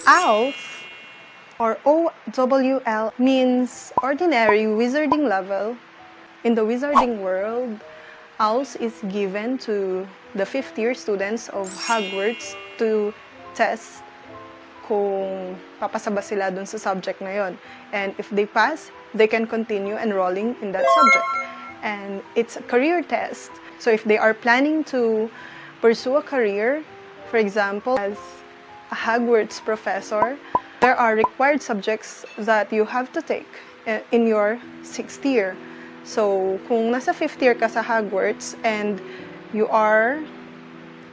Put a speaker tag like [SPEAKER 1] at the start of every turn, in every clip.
[SPEAKER 1] O.W.L.s, or O.W.L. means ordinary wizarding level. In the wizarding world, O.W.L.s is given to the 5th-year students of Hogwarts to test kung papasa ba sila dun sa subject na yon. And if they pass, they can continue enrolling in that subject. And it's a career test. So if they are planning to pursue a career, for example, as a Hogwarts professor, there are required subjects that you have to take in your 6th year. So, kung nasa 5th year ka sa Hogwarts and you are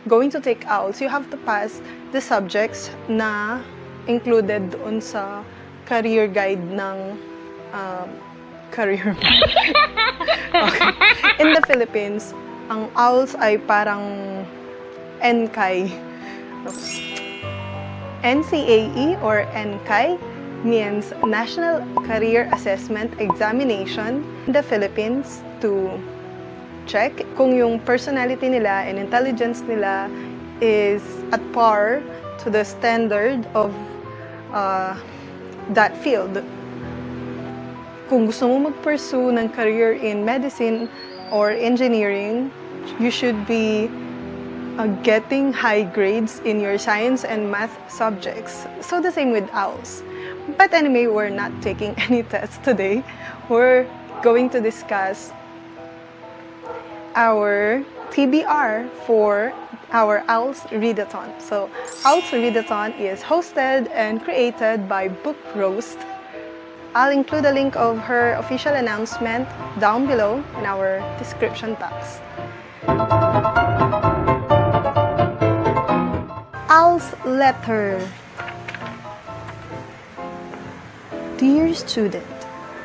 [SPEAKER 1] going to take O.W.L.s, you have to pass the subjects na included doon sa career guide ng career. Okay. In the Philippines, ang O.W.L.s ay parang NCAE. NCAE or NCAE means National Career Assessment Examination in the Philippines to check kung yung personality nila and intelligence nila is at par to the standard of that field. Kung gusto mo mag-pursue ng career in medicine or engineering, you should be getting high grades in your science and math subjects. So the same with O.W.L.s. But anyway, we're not taking any tests today. We're going to discuss our TBR for our O.W.L.s Readathon. So O.W.L.s Readathon is hosted and created by Bookroast. I'll include a link of her official announcement down below in our description box. O.W.L.s letter. Dear student,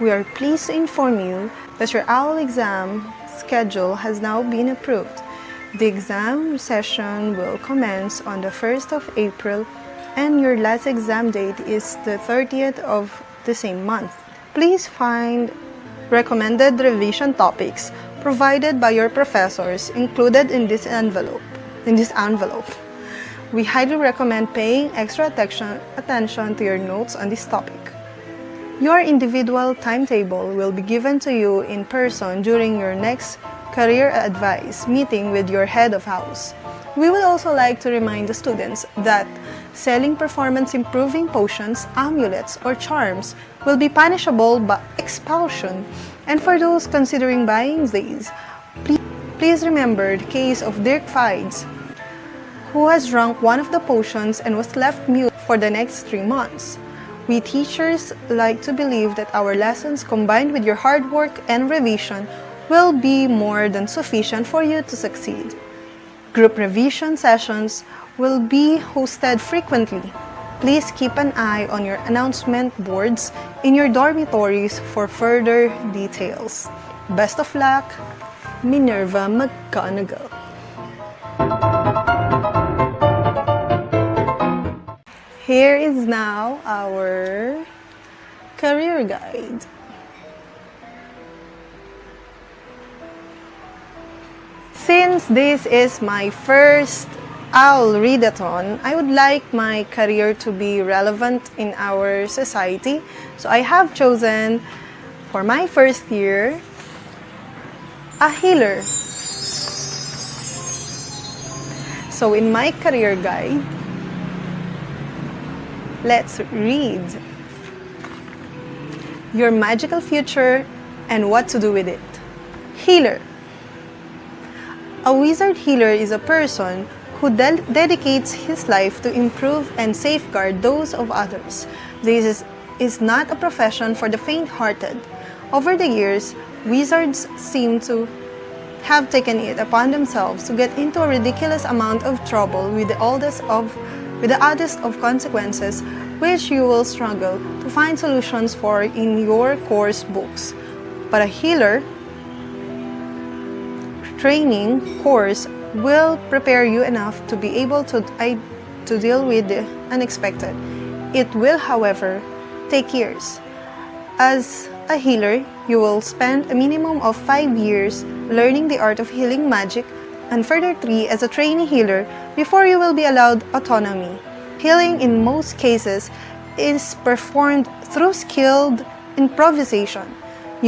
[SPEAKER 1] we are pleased to inform you that your O.W.L exam schedule has now been approved. The exam session will commence on the 1st of April and your last exam date is the 30th of the same month. Please find recommended revision topics provided by your professors included in this envelope. We highly recommend paying extra attention to your notes on this topic. Your individual timetable will be given to you in person during your next career advice meeting with your head of house. We would also like to remind the students that selling performance-improving potions, amulets, or charms will be punishable by expulsion. And for those considering buying these, please remember the case of Dirk Fides, who has drunk one of the potions and was left mute for the next 3 months. We teachers like to believe that our lessons combined with your hard work and revision will be more than sufficient for you to succeed. Group revision sessions will be hosted frequently. Please keep an eye on your announcement boards in your dormitories for further details. Best of luck, Minerva McGonagall. Here is now our career guide. Since this is my first O.W.L Readathon, I would like my career to be relevant in our society. So I have chosen for my first year a healer. So in my career guide, let's read your magical future and what to do with it. Healer. A wizard healer is a person who dedicates his life to improve and safeguard those of others. This is not a profession for the faint-hearted. Over the years, wizards seem to have taken it upon themselves to get into a ridiculous amount of trouble with the oddest of consequences, which you will struggle to find solutions for in your course books. But a healer training course will prepare you enough to be able to deal with the unexpected. It will, however, take years. As a healer, you will spend a minimum of 5 years learning the art of healing magic, and further 3 as a trainee healer before you will be allowed autonomy. Healing in most cases is performed through skilled improvisation.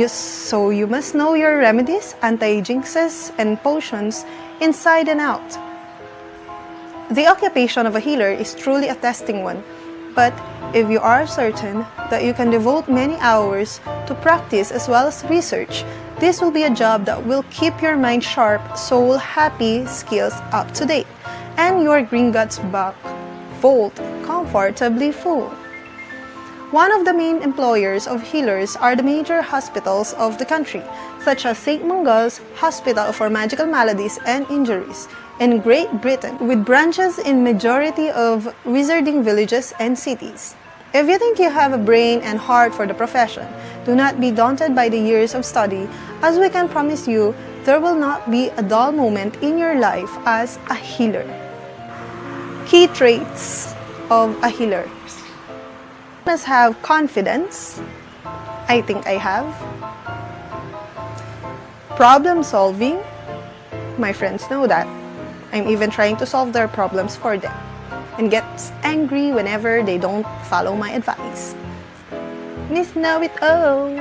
[SPEAKER 1] So you must know your remedies, anti-jinxes, and potions inside and out. The occupation of a healer is truly a testing one, but if you are certain that you can devote many hours to practice as well as research, this will be a job that will keep your mind sharp, soul happy, skills up to date, and your green guts back vault comfortably full. One of the main employers of healers are the major hospitals of the country, such as St. Mungo's Hospital for Magical Maladies and Injuries in Great Britain, with branches in majority of wizarding villages and cities. If you think you have a brain and heart for the profession, do not be daunted by the years of study, as we can promise you, there will not be a dull moment in your life as a healer. Key traits of a healer. Must have confidence. I think I have. Problem solving. My friends know that. I'm even trying to solve their problems for them and gets angry whenever they don't follow my advice. Miss Know It All.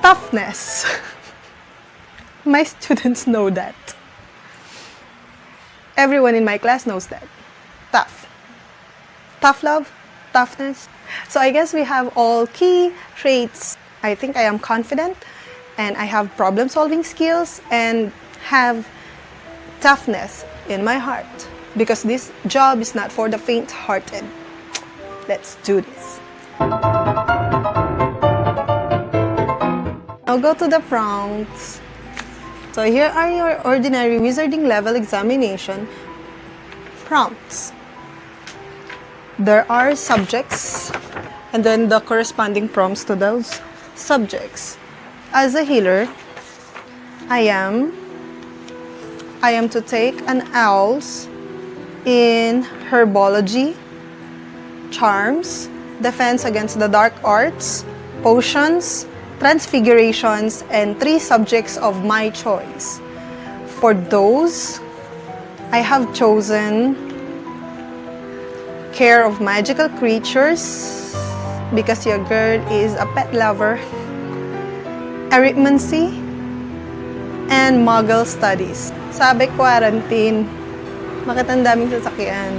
[SPEAKER 1] Toughness. My students know that. Everyone in my class knows that. Tough. Tough love, toughness. So I guess we have all key traits. I think I am confident, and I have problem-solving skills, and have toughness in my heart. Because this job is not for the faint-hearted. Let's do this. Now go to the prompts. So here are your ordinary wizarding level examination prompts. There are subjects and then the corresponding prompts to those subjects. As a healer, I am to take an O.W.L.s in herbology, charms, defense against the dark arts, potions, transfigurations, and 3 subjects of my choice. For those, I have chosen care of magical creatures, because your girl is a pet lover, arithmancy, and muggle studies. Sabi quarantine, bakit ang daming sasakyan?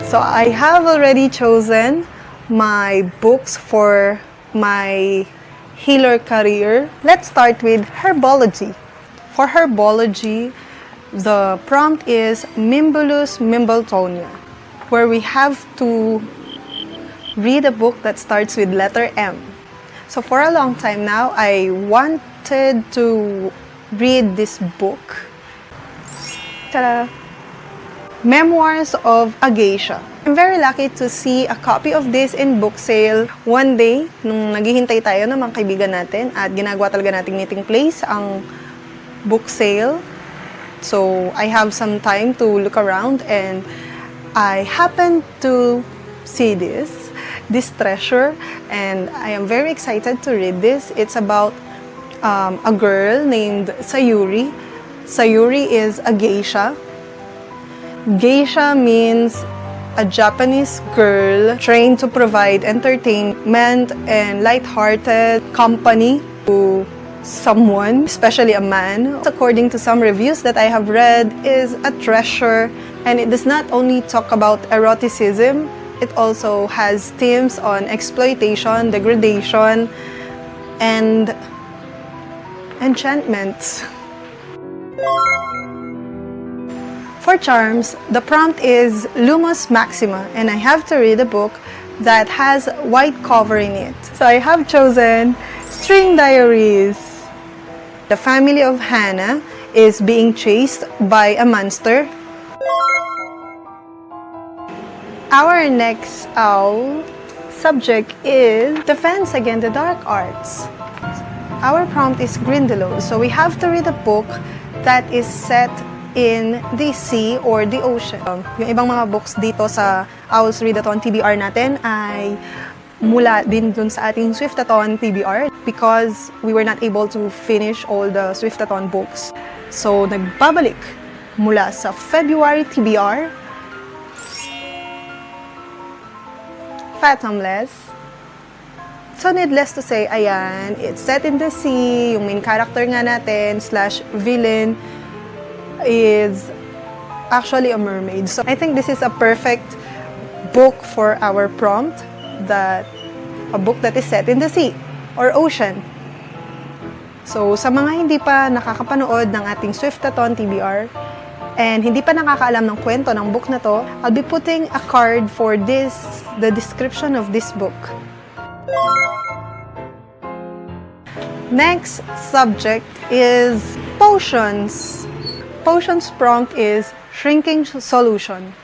[SPEAKER 1] So I have already chosen my books for my healer career. Let's start with herbology. For herbology, the prompt is Mimbulus Mimbletonia, where we have to read a book that starts with letter M. So for a long time now, I wanted to read this book. Ta-da! Memoirs of a Geisha. I'm very lucky to see a copy of this in book sale one day, nung naghihintay tayo ng mga kaibigan natin at ginagawa talaga nating meeting place ang book sale. So I have some time to look around, and I happened to see this treasure, and I am very excited to read this. It's about a girl named Sayuri. Sayuri is a geisha. Geisha means a Japanese girl trained to provide entertainment and light-hearted company to someone, especially a man. According to some reviews that I have read, is a treasure, and it does not only talk about eroticism, it also has themes on exploitation, degradation, and enchantments. For charms, the prompt is Lumos Maxima, and I have to read a book that has white cover in it. So I have chosen String Diaries. The family of Hannah is being chased by a monster. Our next OWL subject is Defense Against the Dark Arts. Our prompt is Grindylow, so we have to read a book that is set in the sea or the ocean. Yung ibang mga books dito sa OWLs Readathon TBR natin ay mula din dun sa ating Readathon TBR because we were not able to finish all the Readathon books. So, nagbabalik mula sa February TBR, Fathomless. So, needless to say, ayan, it's set in the sea. Yung main character nga natin, / villain, is actually a mermaid. So, I think this is a perfect book for our prompt, that a book that is set in the sea or ocean. So, sa mga hindi pa nakakapanood ng ating Readathon TBR, and hindi pa nakakaalam ng kwento ng book na to, I'll be putting a card for the description of this book. Next subject is potions. Potions prompt is shrinking solution.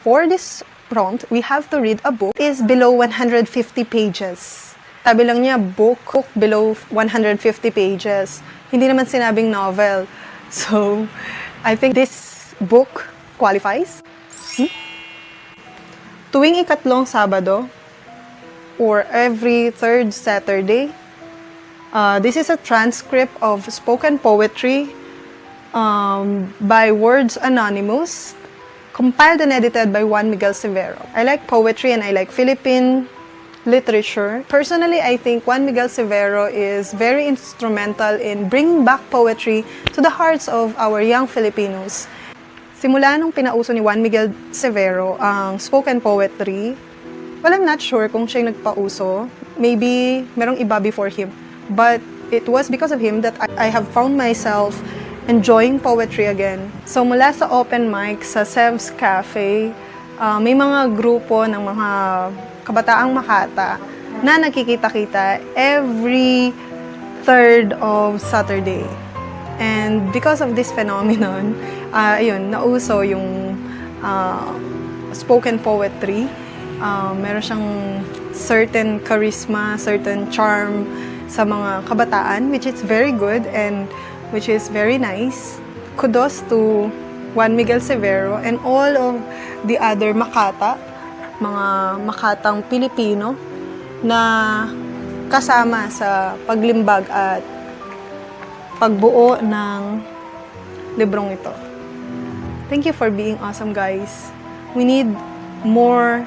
[SPEAKER 1] For this prompt, we have to read a book is below 150 pages. Sabi lang niya, book below 150 pages. Hindi naman sinabing novel. So, I think this book qualifies. Tuwing ikatlong Sabado or every third Saturday, this is a transcript of spoken poetry by Words Anonymous, compiled and edited by Juan Miguel Severo. I like poetry and I like Philippine literature. Personally, I think Juan Miguel Severo is very instrumental in bringing back poetry to the hearts of our young Filipinos. Simula nung pinauso ni Juan Miguel Severo ang spoken poetry, well, I'm not sure kung siya yung nagpauso. Maybe merong iba before him. But it was because of him that I have found myself enjoying poetry again. So mula sa open mic sa Sev's Cafe, may mga grupo ng mga kabataang Makata na nakikita-kita every third of Saturday. And because of this phenomenon, ayun, nauso yung spoken poetry. Meron siyang certain charisma, certain charm sa mga kabataan, which is very good and which is very nice. Kudos to Juan Miguel Severo and all of the other Makata, mga Makatang Pilipino na kasama sa paglimbag at pagbuo ng librong ito. Thank you for being awesome, guys. We need more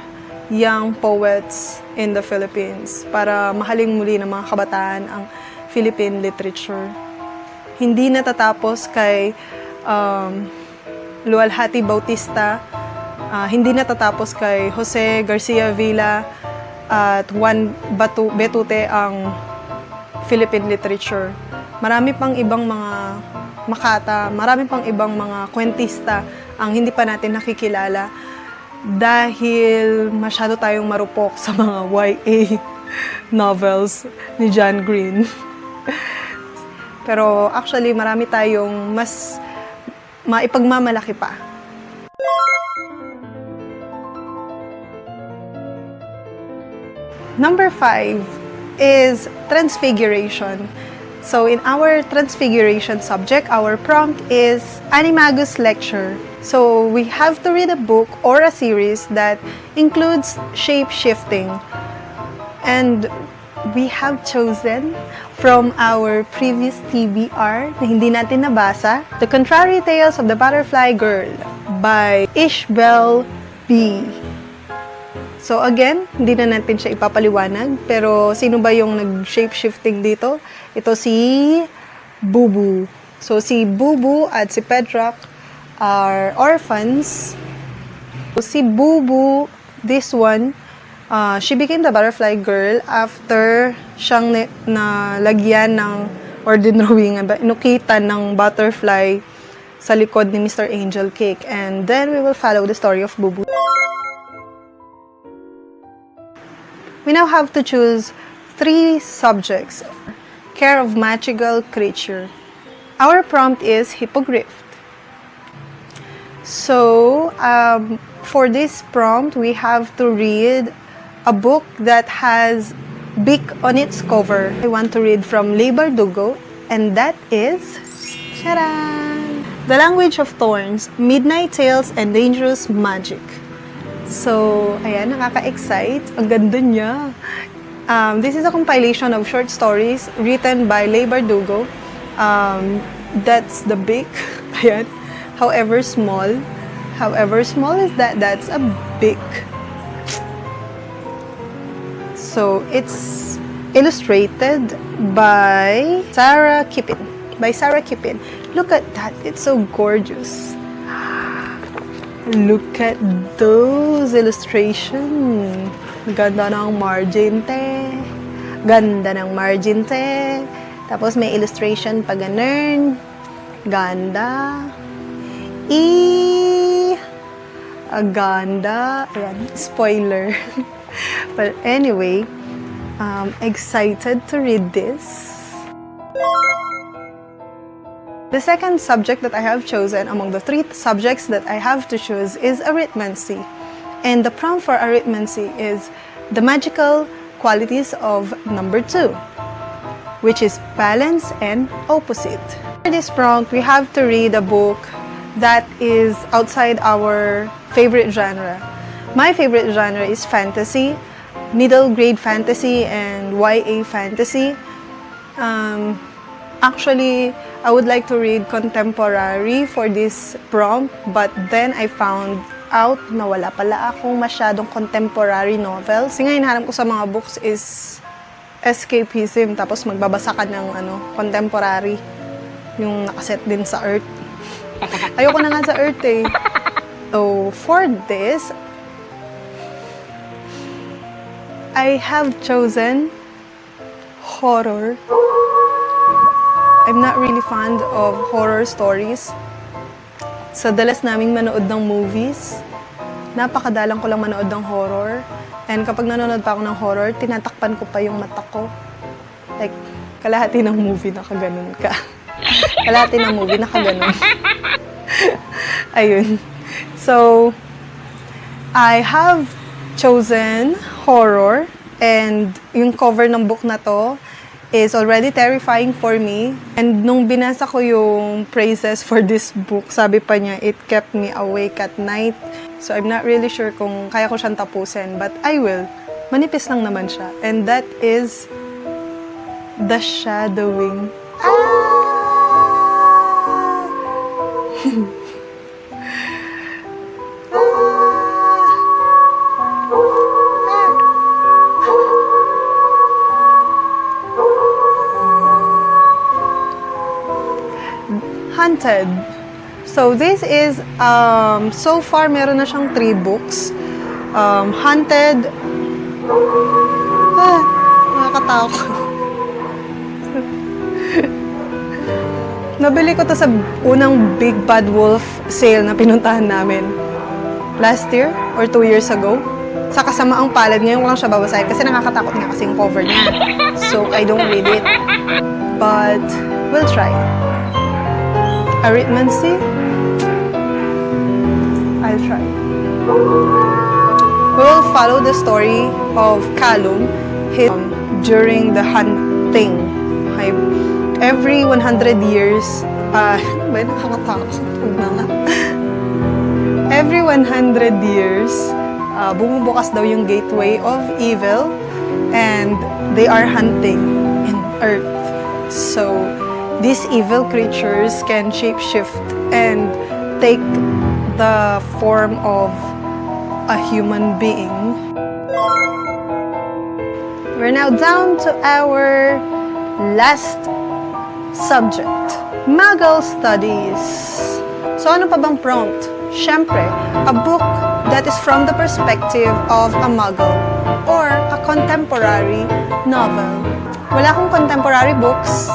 [SPEAKER 1] young poets in the Philippines para mahaling muli ng mga kabataan ang Philippine literature. Hindi natatapos kay Lualhati Bautista, hindi natatapos kay Jose Garcia Villa at Juan Betute ang Philippine literature. Marami pang ibang mga Makata, marami pang ibang mga kwentista ang hindi pa natin nakikilala dahil masyado tayong marupok sa mga YA novels ni John Green. Pero actually, marami tayong mas maipagmamalaki pa. Number 5 is transfiguration. So in our transfiguration subject, our prompt is Animagus lecture. So we have to read a book or a series that includes shape-shifting. And we have chosen from our previous TBR na hindi natin nabasa, The Contrary Tales of the Butterfly Girl by O.W.L.s So again, hindi na natin siya ipapaliwanag, pero sino ba yung nag-shape-shifting dito? Ito si Bubu. So si Bubu at si Pedrock are orphans. So, si Bubu, this one, she became the butterfly girl after siyang nalagyan ng, or dinrawingan, inukitan ng butterfly sa likod ni Mr. Angel Cake. And then we will follow the story of Bubu. We now have to choose 3 subjects. Care of magical creature. Our prompt is Hippogriff. So, for this prompt, we have to read a book that has beak on its cover. I want to read from Leigh Bardugo, and that is Charan! The Language of Thorns, Midnight Tales, and Dangerous Magic. So, ayan, nakaka-excite. Ang ganda niya. This is a compilation of short stories written by Lay Bardugo. That's the big, ayan. However small is that, that's a big. So it's illustrated by Sarah Kippin. Look at that, it's so gorgeous. Look at those illustrations. Ganda ng margin, te. Tapos may illustration pa ganun. Ganda. Ganda. Ayan, spoiler. But anyway, excited to read this. The second subject that I have chosen among the 3 subjects that I have to choose is arithmancy. And the prompt for arithmancy is the magical qualities of number 2, which is balance and opposite. For this prompt, we have to read a book that is outside our favorite genre. My favorite genre is fantasy, middle grade fantasy, and YA fantasy. Actually, I would like to read contemporary for this prompt, but then I found out na wala pala akong masyadong contemporary novels. Kasi nga hinahanap ko sa mga books is escapism, tapos magbabasa ka ng contemporary, yung nakaset din sa Earth. Ayoko na nga sa Earth eh. So, for this, I have chosen horror. I'm not really fond of horror stories. Sa dalas naming manood ng movies, napakadalang ko lang manood ng horror. And kapag nanonood pa ako ng horror, tinatakpan ko pa yung mata ko. Like, kalahati ng movie nakaganon ka. Kalahati ng movie nakaganon. Ayun. So, I have chosen horror, and yung cover ng book na to is already terrifying for me. And nung binasa ko yung praises for this book, sabi pa niya, it kept me awake at night. So I'm not really sure kung kaya ko siyang tapusin, but I will. Manipis lang naman siya. And that is The Shadowing. Haunted. So this is, so far meron na siyang 3 books. Haunted. Nakakatakot. Nabili ko to sa unang Big Bad Wolf sale na pinuntahan namin last year or 2 years ago. Sa kasamaang palad, ngayon ko lang siya babasahin kasi nakakatakot nga kasi yung cover niya. So I don't read it. But we'll try. Arithmancy? I'll try. We will follow the story of Callum during the hunting. Every 100 years, every 100 years, bumubukas daw yung gateway of evil, and they are hunting in Earth. So, these evil creatures can shapeshift and take the form of a human being. We're now down to our last subject, Muggle Studies. So ano pa bang prompt? Siyempre, a book that is from the perspective of a Muggle or a contemporary novel. Wala akong contemporary books.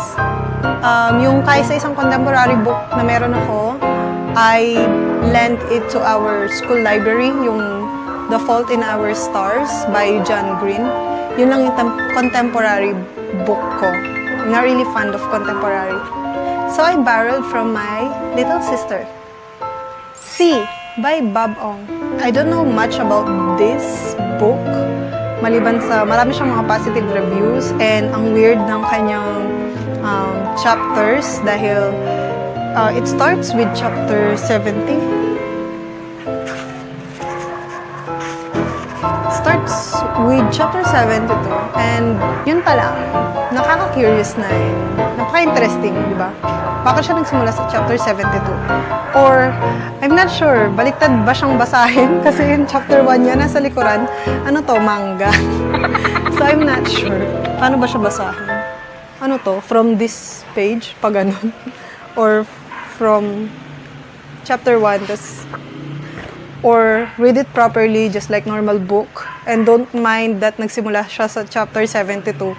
[SPEAKER 1] Yung kaysa isang contemporary book na meron ako, I lent it to our school library, yung The Fault in Our Stars by John Green. Yun lang yung contemporary book ko. I'm not really fond of contemporary. So I borrowed from my little sister. C by Bob Ong. I don't know much about this book, maliban sa marami siyang mga positive reviews, and ang weird ng kanyang chapters dahil it starts with chapter 70. It starts with chapter 72. And yun pala, nakaka-curious na yun. Napaka-interesting, di ba? Bakit siya nagsimula sa chapter 72? Or, I'm not sure, baliktad ba siyang basahin? Kasi yung chapter 1 niya, nasa likuran, ano to, manga. So, I'm not sure. Paano ba siya basahin? Ano to? From this page? Pag ganun? Or from chapter 1, or read it properly just like normal book, and don't mind that nagsimula siya sa chapter 72.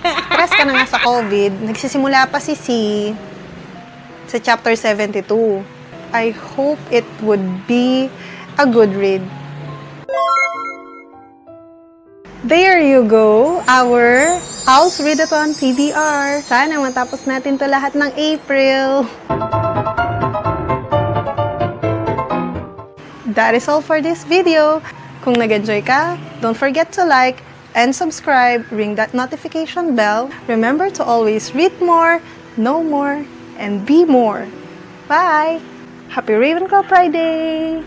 [SPEAKER 1] Stress ka na nga sa COVID, nagsisimula pa si C sa chapter 72. I hope it would be a good read. There you go, our OWLs Readathon TBR. Sana matapos natin to lahat ng April. That is all for this video. Kung nag-enjoy ka, don't forget to like and subscribe, ring that notification bell. Remember to always read more, know more, and be more. Bye! Happy Ravenclaw Friday!